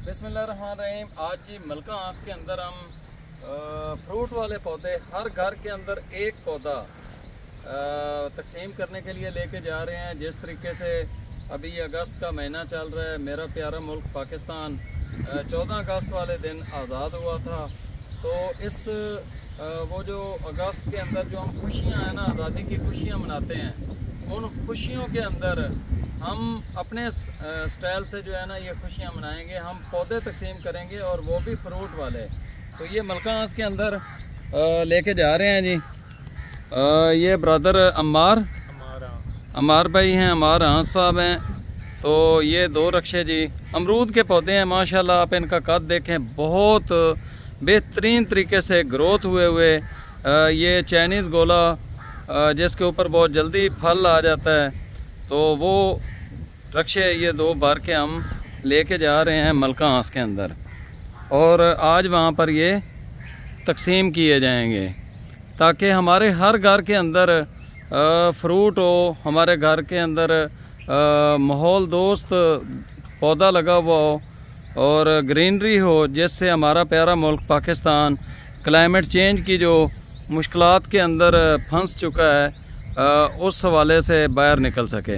बिस्मिल्लाहिर्रहमानिर्रहीम। आज जी मलका आंस के अंदर हम फ्रूट वाले पौधे हर घर के अंदर एक पौधा तकसीम करने के लिए लेके जा रहे हैं। जिस तरीके से अभी अगस्त का महीना चल रहा है, मेरा प्यारा मुल्क पाकिस्तान 14 अगस्त वाले दिन आज़ाद हुआ था। तो इस वो जो अगस्त के अंदर जो हम खुशियाँ हैं ना, आज़ादी की खुशियाँ मनाते हैं, उन खुशियों के अंदर हम अपने स्टाइल से जो है ना ये खुशियाँ मनाएंगे। हम पौधे तकसीम करेंगे और वो भी फ्रूट वाले। तो ये मलका आंस के अंदर लेके जा रहे हैं जी। ये ब्रदर अम्मार भाई हैं, अम्मार आंस साहब हैं। तो ये 2 रक्शे जी अमरूद के पौधे हैं। माशाल्लाह आप इनका कद देखें, बहुत बेहतरीन तरीके से ग्रोथ हुए। ये चाइनीज़ गोला जिसके ऊपर बहुत जल्दी फल आ जाता है, तो वो रक्शे ये 2 भर के हम लेके जा रहे हैं मलका आंस के अंदर, और आज वहाँ पर ये तकसीम किए जाएंगे ताकि हमारे हर घर के अंदर फ्रूट हो, हमारे घर के अंदर माहौल दोस्त पौधा लगा हुआ हो और ग्रीनरी हो, जिससे हमारा प्यारा मुल्क पाकिस्तान क्लाइमेट चेंज की जो मुश्किलात के अंदर फंस चुका है, उस हवाले से बाहर निकल सके।